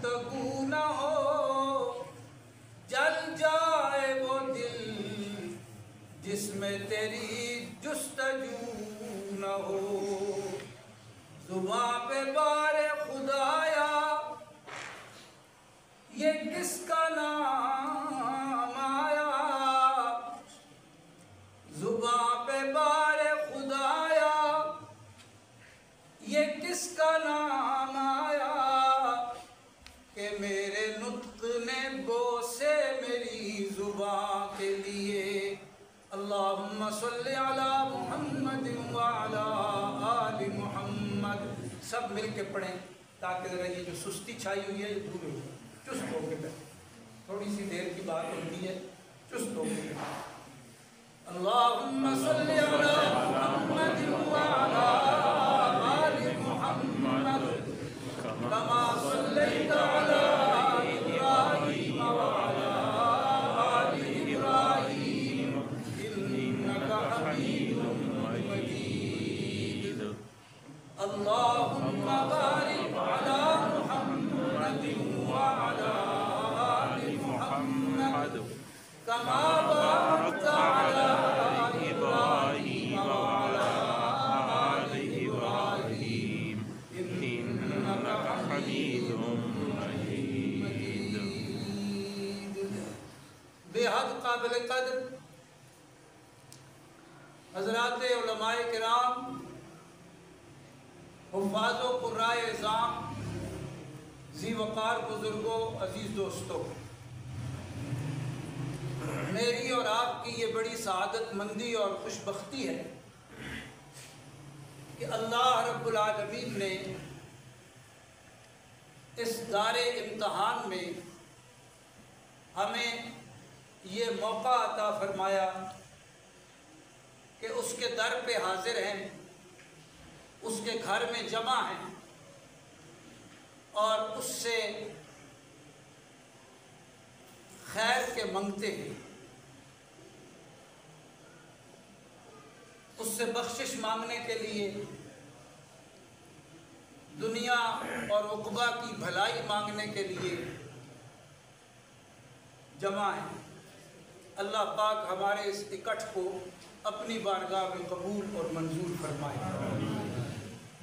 گفتگو نہ ہو، جل جائے وہ دل جس میں تیری جستجو نہ ہو۔ زباں پہ بار خدایا یہ کس کا نام آیا، زباں پہ بار خدایا یہ کس کا نام آیا، کہ میرے نطق نے بوسے میری زباں کے لیے۔ اللہم صلی علی محمد وعلی آل محمد۔ سب مل کے پڑھیں تاکہ ذرا یہ جو سستی چھائی ہوئی ہے یہ دور ہو جائے۔ چست ہو کے بیٹھیں، تھوڑی سی دیر کی بات ہوتی ہے، چست ہو کے بیٹھیں۔ اللہم صلی علی محمد وعلی آل محمد کما صلیت علی ابراہیم وعلی آل ابراہیم انک حمید مجید۔ اللہم بارک علی محمد وعلی آل محمد کما بارکت علی ابراہیم وعلی آل ابراہیم انک حمید مجید۔ بے حد قابل قدر حضرات علماء کرام، حفاظ و قرائے اعظام، ذی وقار بزرگوں، عزیز دوستوں، میری اور آپ کی یہ بڑی سعادت مندی اور خوش بختی ہے کہ اللہ رب العالمین نے اس دار امتحان میں ہمیں یہ موقع عطا فرمایا کہ اس کے در پہ حاضر ہیں، اس کے گھر میں جمع ہیں اور اس سے خیر کے منگتے ہیں، اس سے بخشش مانگنے کے لیے، دنیا اور عقبہ کی بھلائی مانگنے کے لیے جمع ہیں۔ اللہ پاک ہمارے اس اکٹھ کو اپنی بارگاہ میں قبول اور منظور فرمائے۔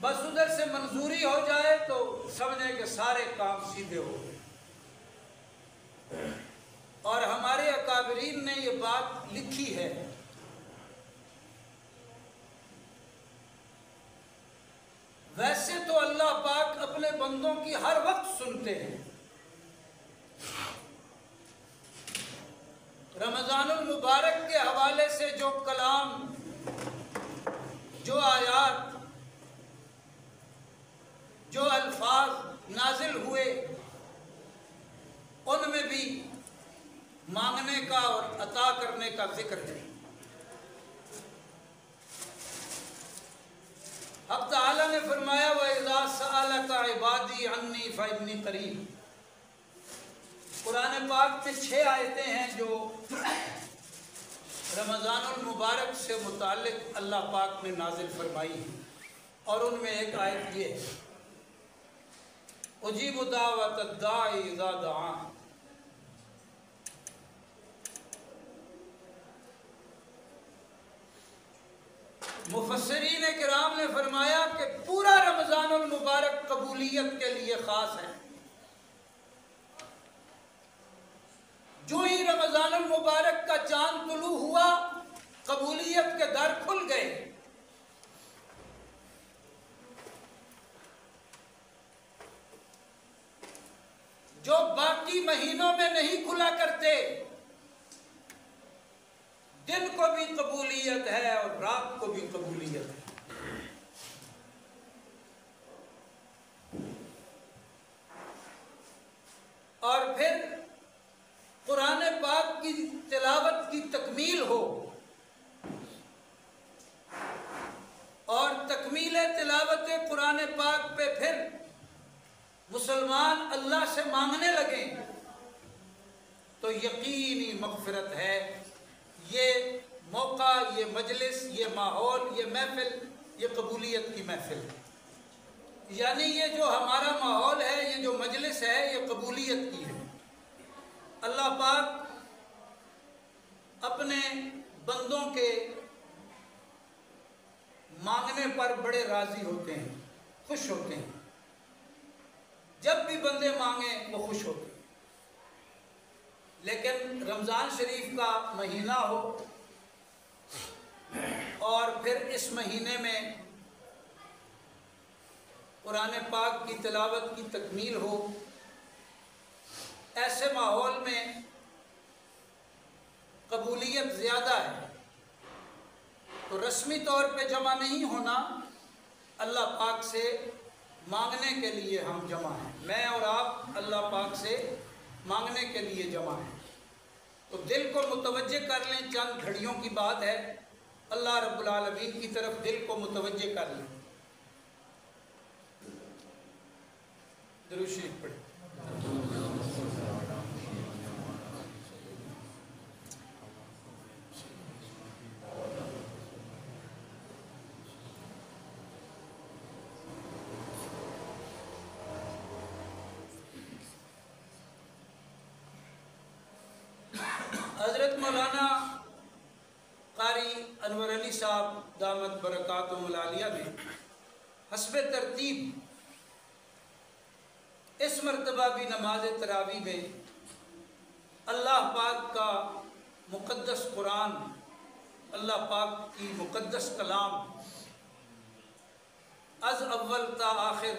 بس ادھر سے منظوری ہو جائے تو سمجھیں کہ سارے کام سیدھے ہو گئے۔ اور ہمارے اکابرین نے یہ بات لکھی ہے، ویسے تو اللہ پاک اپنے بندوں کی ہر وقت سنتے ہیں، رمضان المبارک کے حوالے سے جو کلام، جو آیات، جو الفاظ نازل ہوئے، ان میں بھی مانگنے کا اور عطا کرنے کا ذکر ہے۔ حق تعالیٰ نے فرمایا وَإِذَا سَأَلَكَ عِبَادِي عَنِّي فَإِنِّي قَرِيبٌ۔ قرآن پاک میں 6 آیتیں ہیں جو رمضان المبارک سے متعلق اللہ پاک نے نازل فرمائی ہیں، اور ان میں ایک آیت یہ ہے اجیب دعوت الداعی اذا دعان۔ مفسرین کرام نے فرمایا کہ پورا رمضان المبارک قبولیت کے لیے خاص ہے۔ جو ہی رمضان المبارک کا چاند طلوع ہوا، قبولیت کے در کھل گئے۔ جو باقی مہینوں میں نہیں کھلا کرتے، دن کو بھی قبولیت ہے اور رات کو بھی قبولیت ہے۔ اور پھر قرآن پاک کی تلاوت کی تکمیل ہو، اور تکمیل تلاوت قرآن پاک پہ پھر مسلمان اللہ سے مانگنے لگیں تو یقینی مغفرت ہے۔ یہ موقع، یہ مجلس، یہ ماحول، یہ محفل، یہ قبولیت کی محفل ہے۔ یعنی یہ جو ہمارا ماحول ہے، یہ جو مجلس ہے، یہ قبولیت کی ہے۔ اللہ پاک اپنے بندوں کے مانگنے پر بڑے راضی ہوتے ہیں، خوش ہوتے ہیں۔ جب بھی بندے مانگیں وہ خوش ہوتے ہیں۔ لیکن رمضان شریف کا مہینہ ہو اور پھر اس مہینے میں قرآن پاک کی تلاوت کی تکمیل ہو، ایسے ماحول میں قبولیت زیادہ ہے۔ تو رسمی طور پہ جمع نہیں ہونا، اللہ پاک سے مانگنے کے لیے ہم جمع ہیں۔ میں اور آپ اللہ پاک سے مانگنے کے لیے جمع ہیں۔ تو دل کو متوجہ کر لیں، چند گھڑیوں کی بات ہے، اللہ رب العالمین کی طرف دل کو متوجہ کر لیں۔ درود شریف پڑھیں۔ حضرت مولانا قاری انور علی صاحب دامت برکاتہم العالیہ نے حسب ترتیب اس مرتبہ بھی نماز تراویح میں اللہ پاک کا مقدس قرآن، اللہ پاک کی مقدس کلام از اول تا آخر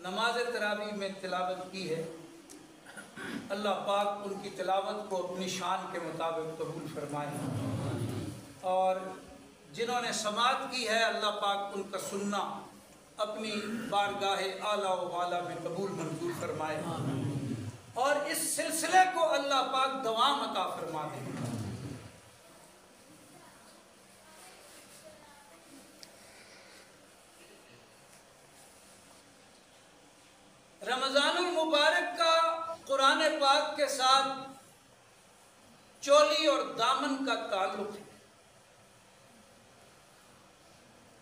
نماز تراویح میں تلاوت کی ہے۔ اللہ پاک ان کی تلاوت کو اپنی شان کے مطابق قبول فرمائے، اور جنہوں نے سماعت کی ہے اللہ پاک ان کا سننا اپنی بارگاہ اعلیٰ و بالا میں قبول منظور فرمائے، اور اس سلسلے کو اللہ پاک دوام عطا فرما دے۔ رمضان المبارک کا قرآن پاک کے ساتھ چولی اور دامن کا تعلق ہے۔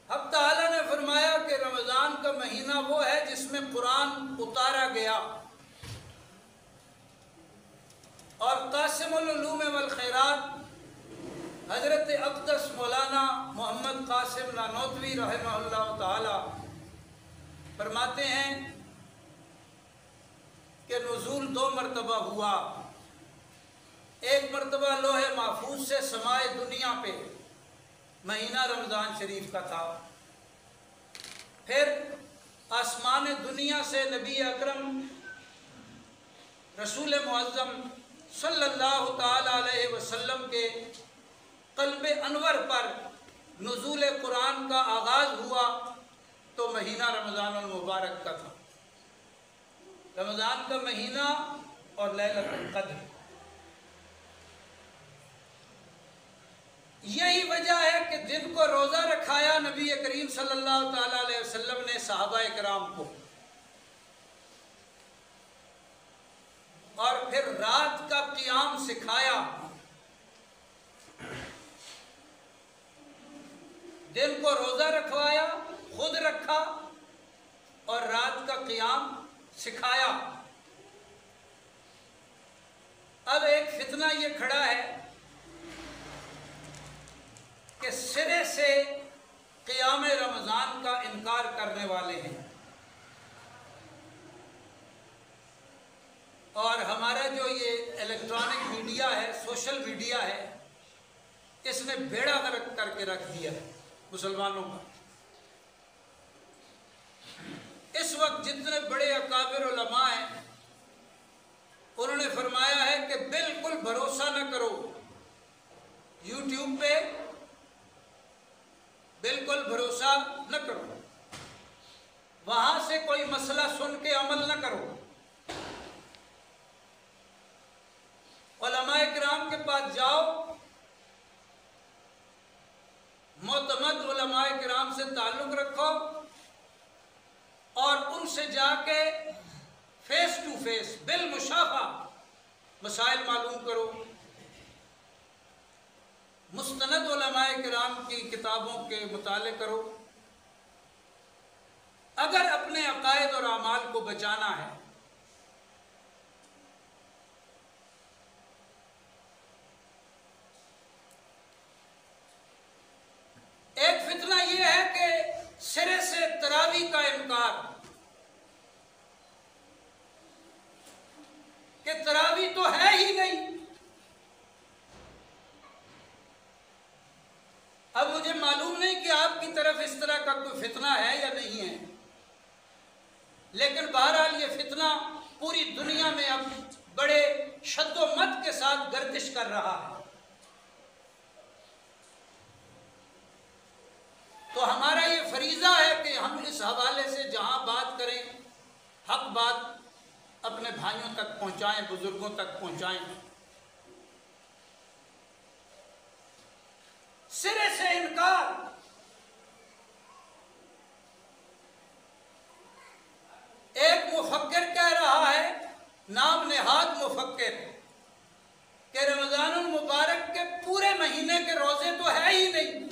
حق تعالیٰ نے فرمایا کہ رمضان کا مہینہ وہ ہے جس میں قرآن اتارا گیا، اور قاسم العلوم والخیرات حضرت اقدس مولانا محمد قاسم نانوتوی رحمہ اللہ تعالی فرماتے ہیں کہ نزول 2 مرتبہ ہوا۔ ایک مرتبہ لوح محفوظ سے سمائے دنیا پہ مہینہ رمضان شریف کا تھا، پھر آسمان دنیا سے نبی اکرم رسول معظم صلی اللہ تعالی علیہ وسلم کے قلب انور پر نزول قرآن کا آغاز ہوا، تو مہینہ رمضان المبارک کا تھا۔ رمضان کا مہینہ اور لیلۃ القدر، یہی وجہ ہے کہ جن کو روزہ رکھایا نبی کریم صلی اللہ تعالی علیہ وسلم نے صحابہ کرام کو، اور پھر رات کا قیام سکھایا۔ جن کو روزہ رکھوایا، خود رکھا اور رات کا قیام سکھایا۔ اب ایک فتنہ یہ کھڑا ہے کہ سرے سے قیام رمضان کا انکار کرنے والے ہیں، اور ہمارا جو یہ الیکٹرانک میڈیا ہے، سوشل میڈیا ہے، اس نے بیڑا غرق کر کے رکھ دیا ہے مسلمانوں کا۔ اس وقت جتنے بڑے اکابر علماء ہیں انہوں نے فرمایا ہے کہ بالکل بھروسہ نہ کرو یوٹیوب پہ، بالکل بھروسہ نہ کرو، وہاں سے کوئی مسئلہ سن کے عمل نہ کرو۔ علماء کرام کے پاس جاؤ، معتمد علماء کرام سے تعلق رکھو، اور ان سے جا کے فیس ٹو فیس بالمشافہ مسائل معلوم کرو۔ مستند علماء کرام کی کتابوں کے مطالعے کرو۔ اگر اپنے عقائد اور اعمال کو بچانا ہے، ایک فتنہ یہ ہے کہ سرے سے تراویح کا انکار، کہ تراویح تو ہے ہی نہیں۔ اب مجھے معلوم نہیں کہ آپ کی طرف اس طرح کا کوئی فتنہ ہے یا نہیں ہے، لیکن بہرحال یہ فتنہ پوری دنیا میں اب بڑے شد و مت کے ساتھ گردش کر رہا ہے۔ تو ہمارا یہ فریضہ ہے کہ ہم اس حوالے سے جہاں بات کریں، حق بات اپنے بھائیوں تک پہنچائیں، بزرگوں تک پہنچائیں۔ سرے سے انکار، ایک مفکر کہہ رہا ہے، نام نہاد مفکر، کہ رمضان المبارک کے پورے مہینے کے روزے تو ہے ہی نہیں،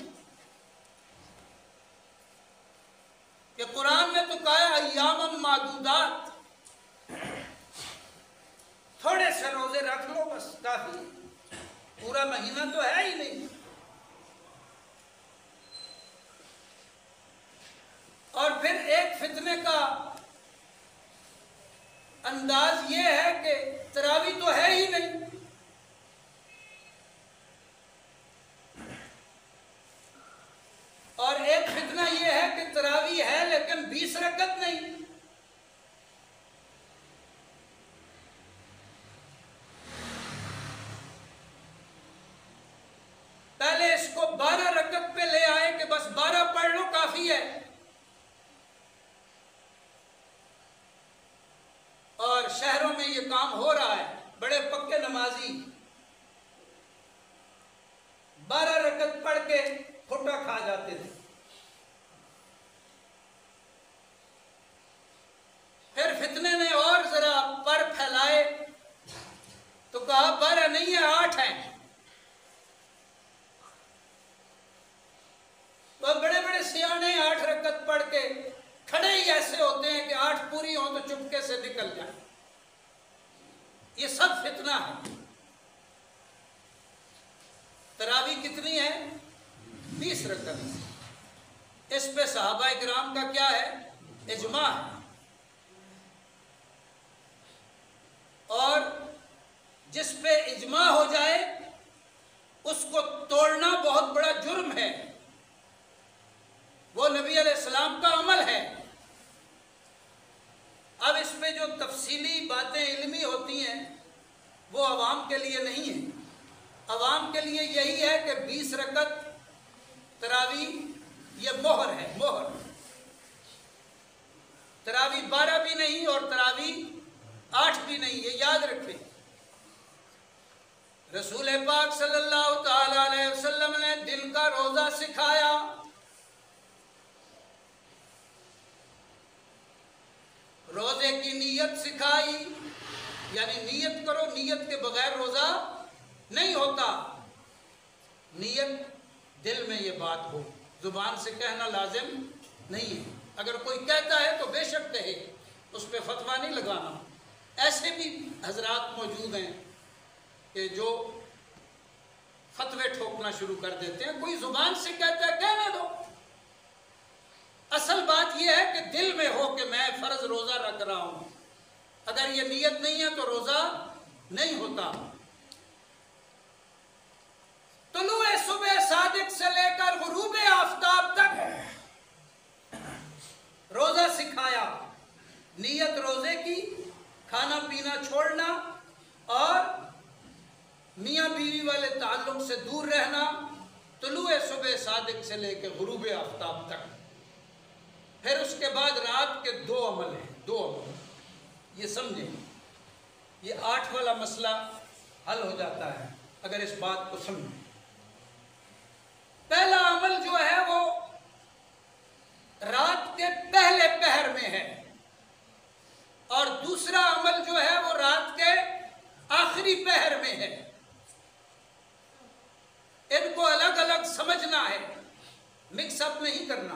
کہ قرآن نے تو کہا ہے ایام معدودات، تھوڑے سے روزے رکھ لو بس کافی، پورا مہینہ تو ہے ہی نہیں۔ اور پھر ایک فتنے کا انداز یہ ہے کہ تراویح تو ہے ہی نہیں، اور ایک فتنہ یہ ہے کہ تراویح ہے لیکن 20 رکعت نہیں۔ پہلے اس کو 12 رکعت پہ لے آئے کہ بس 12 پڑھ لو کافی ہے، اور شہروں میں یہ کام ہو رہا ہے، بڑے پکے نمازی 12 رکعت پڑھ کے پھٹا کھا جاتے تھے۔ پھر فتنے نے اور ذرا پر پھیلائے تو کہا 12 نہیں ہے 8 ہیں۔ تو بڑے بڑے سیانے 8 رکعت پڑھ کے کھڑے ہی ایسے ہوتے ہیں کہ 8 پوری ہوں تو چپکے سے نکل جائیں۔ یہ سب فتنہ ہے۔ تراویح کتنی ہے؟ 20 رکعت۔ اس پہ صحابہ کرام کا کیا ہے؟ اجماع ہے، اور جس پہ اجماع ہو جائے اس کو توڑنا بہت بڑا جرم ہے، وہ نبی علیہ السلام کا عمل ہے۔ اب اس پہ جو تفصیلی باتیں علمی ہوتی ہیں وہ عوام کے لیے نہیں ہیں۔ عوام کے لیے یہی ہے کہ 20 رکعت تراویح یہ مہر ہے، مہر۔ تراویح 12 بھی نہیں اور تراویح 8 بھی نہیں، یہ یاد رکھیں۔ رسول پاک صلی اللہ تعالی علیہ وسلم نے دل کا روزہ سکھایا، روزے کی نیت سکھائی، یعنی نیت کرو، نیت کے بغیر روزہ نہیں ہوتا۔ نیت دل میں یہ بات ہو، زبان سے کہنا لازم نہیں ہے۔ اگر کوئی کہتا ہے تو بے شک کہے، اس پہ فتویٰ نہیں لگانا۔ ایسے بھی حضرات موجود ہیں کہ جو فتوے ٹھوکنا شروع کر دیتے ہیں۔ کوئی زبان سے کہتا ہے کہنے دو، اصل بات یہ ہے کہ دل میں ہو کہ میں فرض روزہ رکھ رہا ہوں۔ اگر یہ نیت نہیں ہے تو روزہ نہیں ہوتا۔ طلوع صبح صادق سے لے کر غروب آفتاب تک روزہ سکھایا، نیت روزے کی، کھانا پینا چھوڑنا اور میاں بیوی والے تعلق سے دور رہنا، طلوع صبح صادق سے لے کے غروب آفتاب تک۔ پھر اس کے بعد رات کے 2 عمل ہیں، 2 عمل، یہ سمجھیں۔ یہ 8 والا مسئلہ حل ہو جاتا ہے اگر اس بات کو سمجھیں۔ پہلا عمل جو ہے وہ رات کے پہلے پہر میں ہے، اور دوسرا عمل جو ہے وہ رات کے آخری پہر میں ہے۔ ان کو الگ الگ سمجھنا ہے، مکس اپ نہیں کرنا۔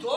2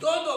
2-2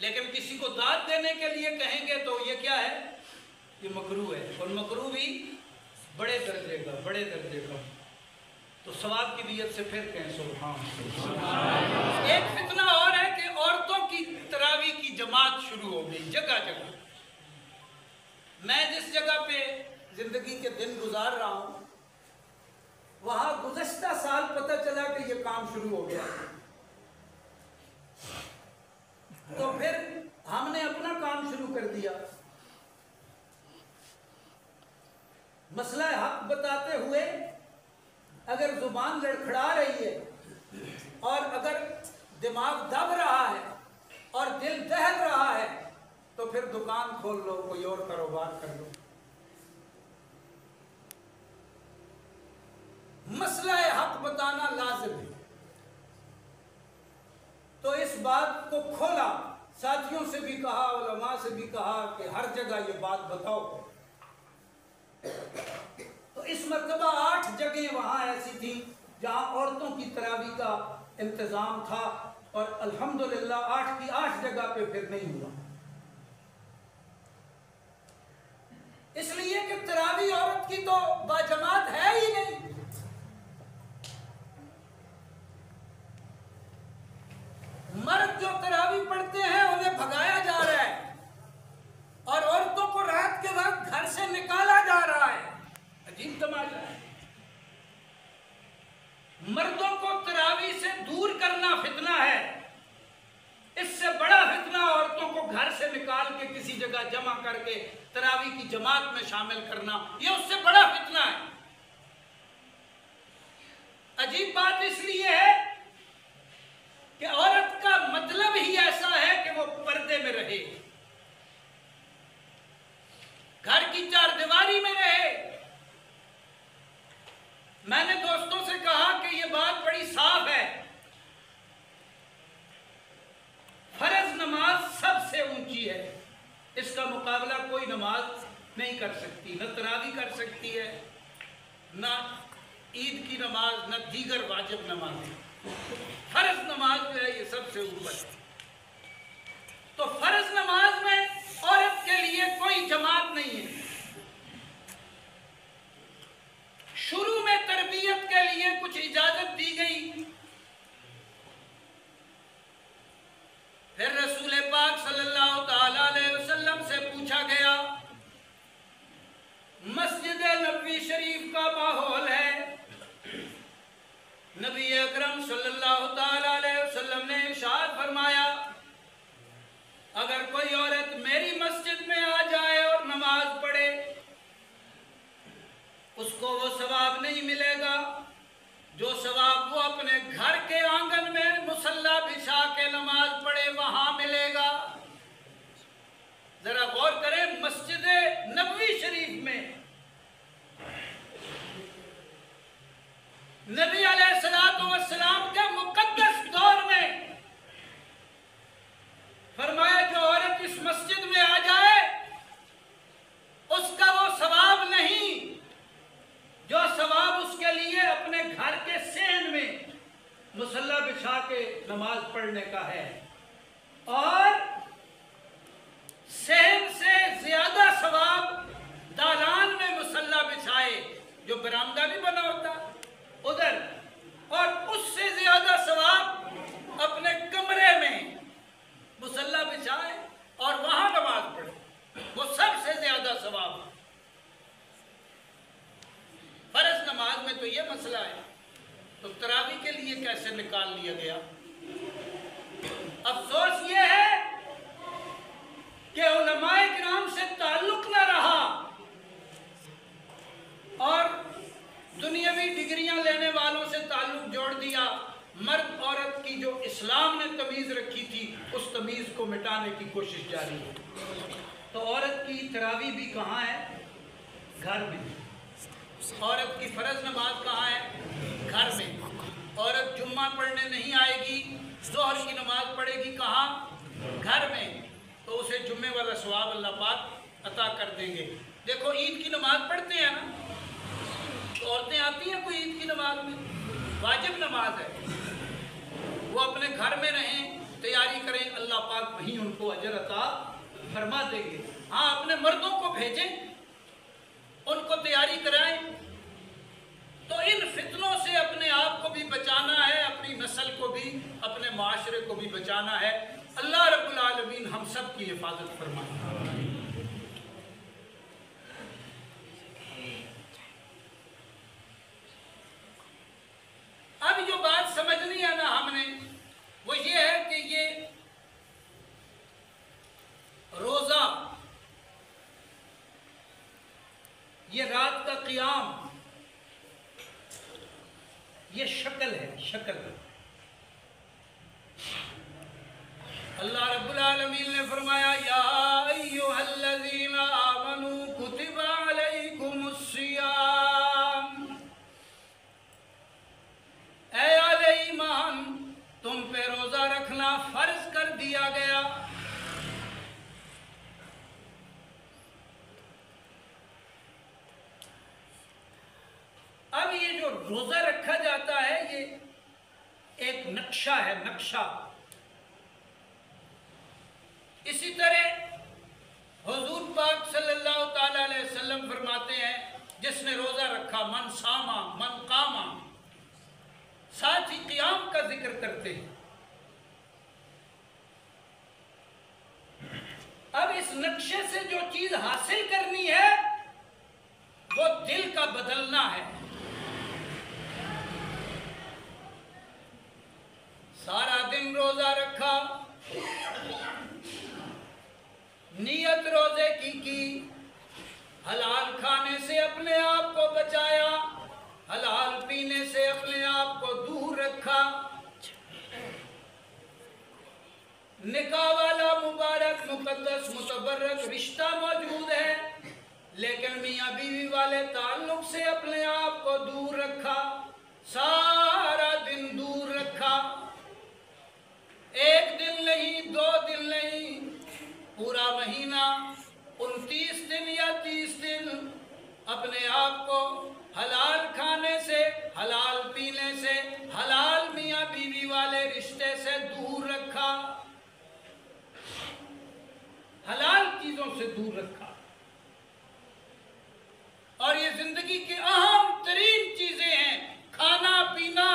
لیکن کسی کو داد دینے کے لیے کہیں گے تو یہ کیا ہے؟ یہ مکروہ ہے، اور مکروہ بھی بڑے درجے کا تو ثواب کی نیت سے پھر کہیں سبحان اللہ۔ ایک فتنہ اور ہے کہ عورتوں کی تراویح کی جماعت شروع ہو گئی جگہ جگہ۔ میں جس جگہ پہ زندگی کے دن گزار رہا ہوں وہاں گزشتہ سال پتہ چلا کہ یہ کام شروع ہو گیا، تو پھر ہم نے اپنا کام شروع کر دیا۔ مسئلہ حق بتاتے ہوئے اگر زبان لڑکھڑا رہی ہے اور اگر دماغ دب رہا ہے اور دل دہل رہا ہے تو پھر دکان کھول لو، کوئی اور کاروبار کر لو۔ مسئلہ حق بتانا لازم ہے، تو اس بات کو کھولا، ساتھیوں سے بھی کہا، علماء سے بھی کہا کہ ہر جگہ یہ بات بتاؤ۔ تو اس مرتبہ 8 جگہیں وہاں ایسی تھیں جہاں عورتوں کی تراویح کا انتظام تھا، اور الحمدللہ 8 کی 8 جگہ پہ پھر نہیں ہوا، اس لیے کہ تراویح عورت کی تو باجماعت ہے ہی نہیں۔ مرد جو تراویح پڑھتے ہیں انہیں بھگایا جا رہا ہے اور عورتوں کو رات کے وقت گھر سے نکالا جا رہا ہے۔ عجیب تماشا ہے۔ مردوں کو تراویح سے دور کرنا فتنہ ہے، اس سے بڑا فتنہ عورتوں کو گھر سے نکال کے کسی جگہ جمع کر کے تراویح کی جماعت میں شامل کرنا، یہ اس سے بڑا فتنہ ہے۔ عجیب بات اس لیے ہے کہ عورت کا مطلب ہی ایسا ہے کہ وہ پردے میں رہے، گھر کی 4 دیواری میں رہے۔ میں نے دوستوں سے کہا کہ یہ بات بڑی صاف ہے، فرض نماز سب سے اونچی ہے، اس کا مقابلہ کوئی نماز نہیں کر سکتی، نہ تراویح کر سکتی ہے، نہ عید کی نماز، نہ دیگر واجب نماز۔ فرض نماز جو ہے یہ سب سے اوپر ہے۔ تو فرض نماز میں عورت کے لیے کوئی جماعت نہیں ہے۔ شروع میں تربیت کے لیے کچھ اجازت دی گئی، پھر رسول پاک صلی اللہ تعالی علیہ وسلم سے پوچھا گیا، مسجد نبوی شریف کا ماحول ہے، نبی اکرم صلی اللہ تعالی علیہ وسلم نے ارشاد فرمایا، اگر کوئی عورت میری مسجد میں آ جائے اور نماز پڑھے اس کو وہ ثواب نہیں ملے گا جو ثواب وہ اپنے گھر کے آنگن میں مصلی بچھا کے نماز پڑھے وہاں ملے گا۔ ذرا غور کریں، مسجد نبوی شریف میں نبی علیہ السلام کے مقدس دور میں فرمایا جو عورت اس مسجد میں آ جائے اس کا وہ ثواب نہیں جو ثواب اس کے لیے اپنے گھر کے صحن میں مصلی بچھا کے نماز پڑھنے کا ہے، اور صحن سے زیادہ ثواب دالان میں مصلی بچھائے جو برآمدہ نہیں بنا ہوتا ادھر، اور اس سے زیادہ ثواب اپنے کمرے میں مصلی بچھائے اور وہاں نماز پڑھے، وہ سب سے زیادہ ثواب۔ فرض نماز میں تو یہ مسئلہ ہے، تو تراویح کے لیے کیسے نکال لیا گیا؟ افسوس یہ ہے کہ علماء کرام سے تعلق نہ رہا اور دنیاوی ڈگریاں لینے والوں سے تعلق جوڑ دیا۔ مرد عورت کی جو اسلام نے تمیز رکھی تھی اس تمیز کو مٹانے کی کوشش جاری ہے۔ تو عورت کی تراویح بھی کہاں ہے؟ گھر میں۔ عورت کی فرض نماز کہاں ہے؟ گھر میں۔ عورت جمعہ پڑھنے نہیں آئے گی، ظہر کی نماز پڑھے گی کہاں؟ گھر میں، تو اسے جمعے والا ثواب اللہ پاک عطا کر دیں گے۔ دیکھو عید کی نماز پڑھتے ہیں نا، تو عورتیں آتی ہیں کوئی عید کی نماز میں؟ واجب نماز ہے، وہ اپنے گھر میں رہیں، تیاری کریں، اللہ پاک وہیں ان کو اجر عطا فرما دیں گے۔ ہاں اپنے مردوں کو بھیجیں، ان کو تیاری کرائیں۔ تو ان فتنوں سے اپنے آپ کو بھی بچانا ہے، اپنی نسل کو بھی، اپنے معاشرے کو بھی بچانا ہے۔ اللہ رب العالمین ہم سب کی حفاظت فرمائے۔ اب جو بات سمجھنی ہے نا ہم نے، وہ یہ ہے کہ یہ روزہ، یہ رات کا قیام، یہ شکل ہے، شکل۔ اللہ رب العالمین نے فرمایا یا ایھا الذین آمنوا کتب علیکم الصیام، اے اہل ایمان تم پہ روزہ رکھنا فرض کر دیا گیا۔ اب یہ جو روزہ رکھا جاتا ہے یہ ایک نقشہ ہے، نقشہ۔ اسی طرح حضور پاک صلی اللہ تعالی علیہ وسلم فرماتے ہیں جس نے روزہ رکھا، من صاما من قاما، ساتھ ہی قیام کا ذکر کرتے ہیں۔ اب اس نقشے سے جو چیز حاصل کرنی ہے وہ دل کا بدلنا ہے۔ سارا دن روزہ رکھا، نیت روزے کی، حلال کھانے سے اپنے آپ کو بچایا، حلال پینے سے اپنے آپ کو دور رکھا، نکاح والا مبارک مقدس متبرک رشتہ موجود ہے، لیکن میاں بیوی والے تعلق سے اپنے آپ کو دور رکھا، سارا دن دور رکھا، ایک دن نہیں، 2 دن نہیں، پورا مہینہ 29 دن یا 30 دن اپنے آپ کو حلال کھانے سے، حلال پینے سے، حلال میاں بیوی والے رشتے سے دور رکھا، حلال چیزوں سے دور رکھا۔ اور یہ زندگی کی اہم ترین چیزیں ہیں، کھانا پینا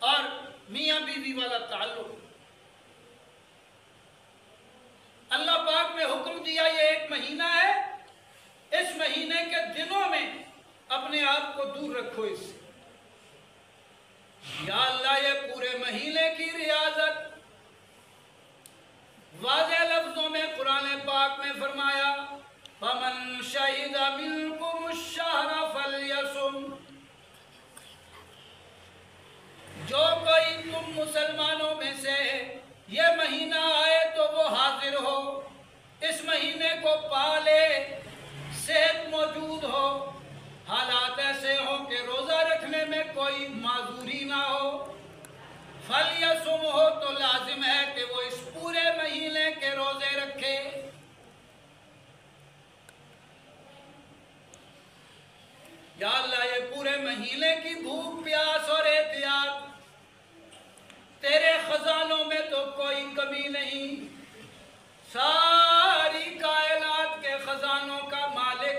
اور میاں بیوی والا تعلق۔ اللہ پاک نے حکم دیا یہ ایک مہینہ ہے، اس مہینے کے دنوں میں اپنے آپ کو دور رکھو اس سے۔ یا اللہ یہ پورے مہینے کی ریاضت واضح لفظوں میں قرآن پاک میں فرمایا فَمَنْ شَهِدَ مِنْكُمُ الشَّهْرَ فَلْيَصُمْ، جو کوئی تم مسلمانوں میں سے یہ مہینہ آئے تو وہ حاضر ہو، اس مہینے کو پالے، صحت موجود ہو، حالات ایسے ہوں کہ روزہ رکھنے میں کوئی معذوری نہ ہو، فَلْيَصُمْ ہو تو لازم ہے کہ وہ اس پورے مہینے کے روزے رکھے۔ یا اللہ یہ پورے مہینے کی بھوک پیاس اور احتیاط، تیرے خزانوں میں تو کوئی کمی نہیں، ساری کائنات کے خزانوں کا مالک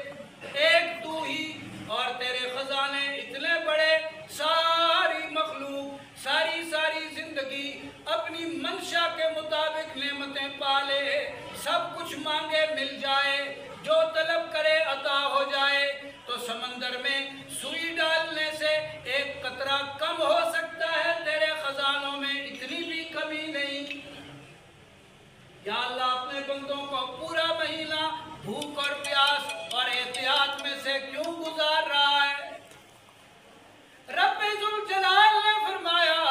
ایک تو ہی، اور تیرے خزانے اتنے بڑے، ساری مخلوق، ساری زندگی اپنی منشا کے مطابق نعمتیں پالے، سب کچھ مانگے مل جائے، جو طلب کرے عطا ہو جائے، تو سمندر میں سوئی ڈالنے سے ایک قطرہ کم ہو سکتا ہے، تیرے خزانوں میں اتنی بھی کمی نہیں۔ یا اللہ اپنے بندوں کو پورا مہینہ بھوک اور پیاس اور احتیاط میں سے کیوں گزار رہا ہے؟ رب ذوالجلال نے فرمایا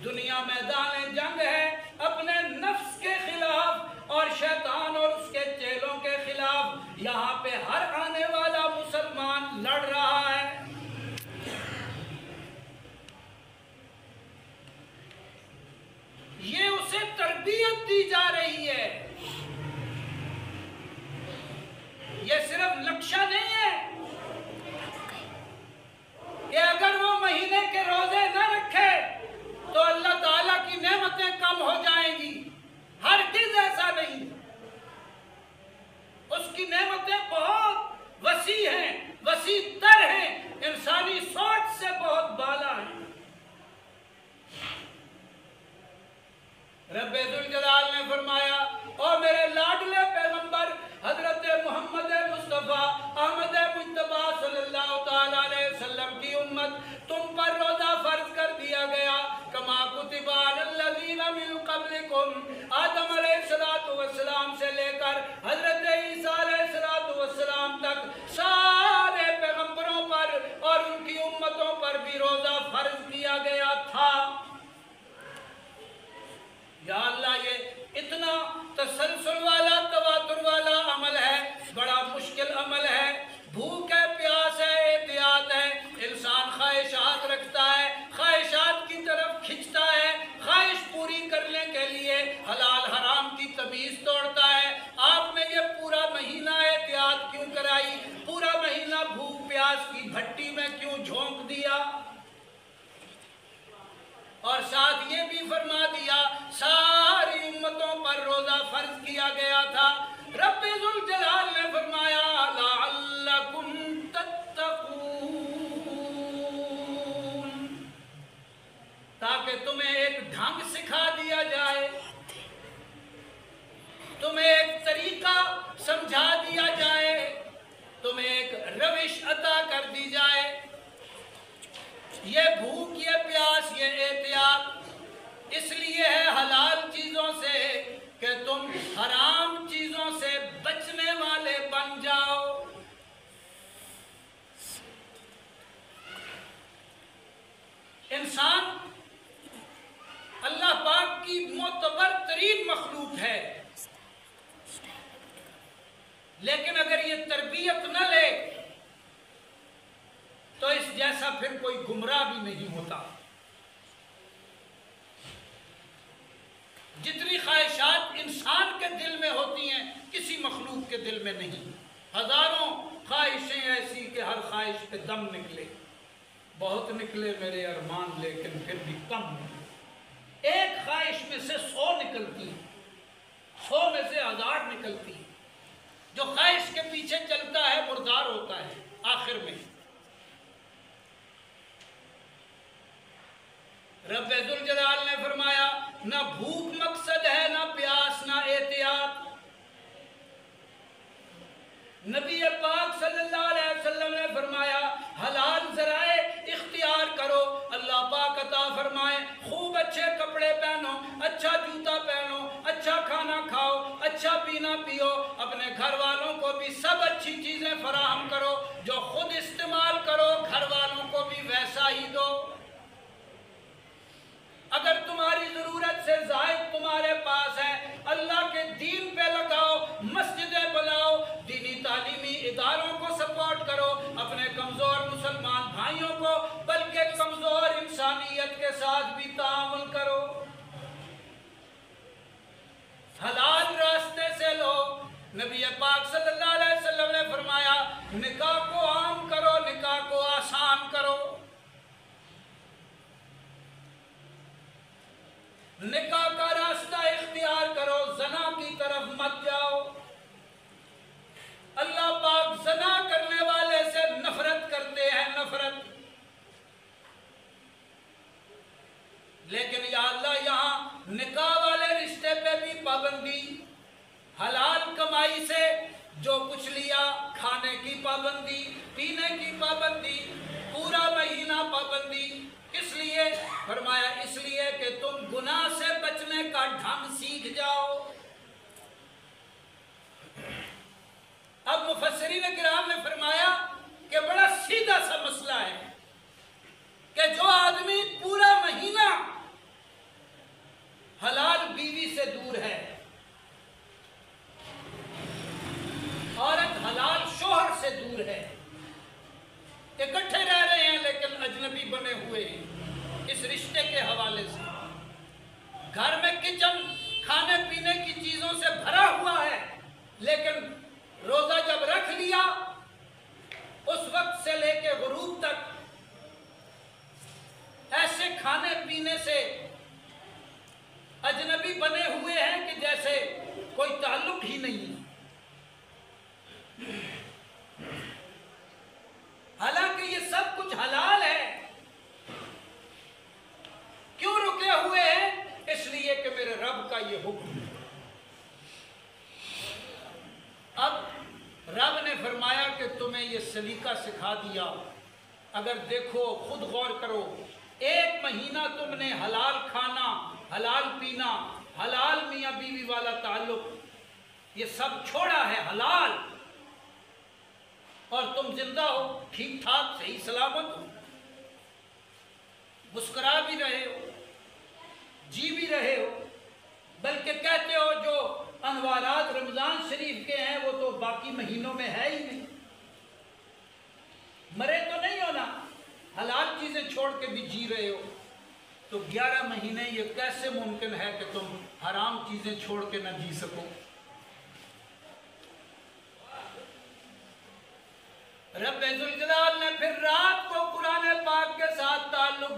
دنیا میدان جنگ ہے، اپنے نفس کے خلاف اور شیطان اور اس کے چیلوں کے خلاف یہاں پہ ہر آنے والا مسلمان لڑ رہا ہے۔ یہ اسے تربیت دی جا رہی ہے، یہ صرف نقشہ نہیں ہے کہ اگر وہ مہینے کے روزے نہ رکھے تو اللہ تعالیٰ کی نعمتیں کم ہو جائیں اور ساتھ یہ بھی فرما دیا ساری امتوں پر روزہ فرض کیا گیا تھا۔ رب ذوالجلال نے فرمایا لعلکم تتقون، تاکہ تمہیں ایک ڈھنگ سکھا دیا جائے، تمہیں ایک طریقہ سمجھا دیا جائے، تمہیں ایک روش عطا کر دی جائے۔ یہ بھوک، یہ پیاس، یہ احتیاط اس لیے ہے حلال چیزوں سے کہ تم حرام چیزوں سے بچنے والے بن جاؤ۔ انسان اللہ پاک کی معتبر ترین مخلوق ہے، لیکن اگر یہ تربیت نہ لے تو اس جیسا پھر کوئی گمراہ بھی نہیں ہوتا۔ جتنی خواہشات انسان کے دل میں ہوتی ہیں کسی مخلوق کے دل میں نہیں۔ ہزاروں خواہشیں ایسی کہ ہر خواہش پہ دم نکلے، بہت نکلے میرے ارمان لیکن پھر بھی کم نکلے۔ ایک خواہش میں سے 100 نکلتی، 100 میں سے 1000 نکلتی۔ جو خواہش کے پیچھے چلتا ہے مردار ہوتا ہے آخر میں۔ رب ذوالجلال نے فرمایا نہ بھوک مقصد ہے، نہ پیاس، نہ احتیاط۔ نبی پاک صلی اللہ علیہ وسلم نے فرمایا حلال ذرائع اختیار کرو، اللہ پاک عطا فرمائے خوب اچھے کپڑے پہنو، اچھا جوتا پہنو، اچھا کھانا کھاؤ، اچھا پینا پیو، اپنے گھر والوں کو بھی سب اچھی چیزیں فراہم کرو، جو خود استعمال کرو گھر والوں کو بھی ویسا ہی دو۔ اگر تمہاری ضرورت سے زائد تمہارے پاس ہے، اللہ کے دین پہ لگاؤ، مسجدیں بناؤ، دینی تعلیمی اداروں کو سپورٹ کرو، اپنے کمزور مسلمان بھائیوں کو بلکہ کمزور انسانیت کے ساتھ بھی تعامل کرو۔ حلال راستے سے لو۔ نبی پاک صلی اللہ علیہ وسلم نے فرمایا نکاح کو عام کرو، نکاح کو آسان کرو، نکاح کا راستہ اختیار کرو، زنا کی طرف مت جاؤ۔ اللہ پاک زنا کرنے والے سے نفرت کرتے ہیں، نفرت۔ لیکن یا اللہ یہاں نکاح والے رشتے پہ بھی پابندی، حلال کمائی سے جو کچھ لیا کھانے کی پابندی، پینے کی پابندی، پورا مہینہ پابندی۔ کس لیے؟ فرمایا اس لیے کہ تم گناہ سے بچنے کا ڈھنگ سیکھ جاؤ۔ اب مفسرین کرام نے فرمایا کہ بڑا سیدھا سا مسئلہ ہے کہ جو آدمی پورا مہینہ حلال بیوی سے دور ہے، عورت حلال شوہر سے دور ہے، اکٹھے رہ رہے ہیں لیکن اجنبی بنے ہوئے ہیں اس رشتے کے حوالے سے، گھر میں کچن کھانے پینے کی چیزوں سے بھرا ہوا ہے، لیکن روزہ جب رکھ لیا اس وقت سے لے کے غروب تک ایسے کھانے پینے سے اجنبی بنے ہوئے ہیں کہ جیسے کوئی تعلق ہی نہیں ہے۔ حالانکہ یہ سب کچھ حلال ہے، کیوں رکے ہوئے ہیں؟ اس لیے کہ میرے رب کا یہ حکم ہے۔ اب رب نے فرمایا کہ تمہیں یہ سلیقہ سکھا دیا، اگر دیکھو خود غور کرو، ایک مہینہ تم نے حلال کھانا، حلال پینا، حلال میاں بیوی والا تعلق یہ سب چھوڑا ہے، حلال، اور تم زندہ ہو، ٹھیک ٹھاک صحیح سلامت ہو، مسکرا بھی رہے ہو، جی بھی رہے ہو، بلکہ کہتے ہو جو انوارات رمضان شریف کے ہیں وہ تو باقی مہینوں میں ہے ہی نہیں، مرے تو نہیں ہونا، حلال چیزیں چھوڑ کے بھی جی رہے ہو، تو 11 مہینے یہ کیسے ممکن ہے کہ تم حرام چیزیں چھوڑ کے نہ جی سکو؟ رب ذوالجلال نے پھر رات کو قرآن پاک کے ساتھ تعلق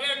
1.5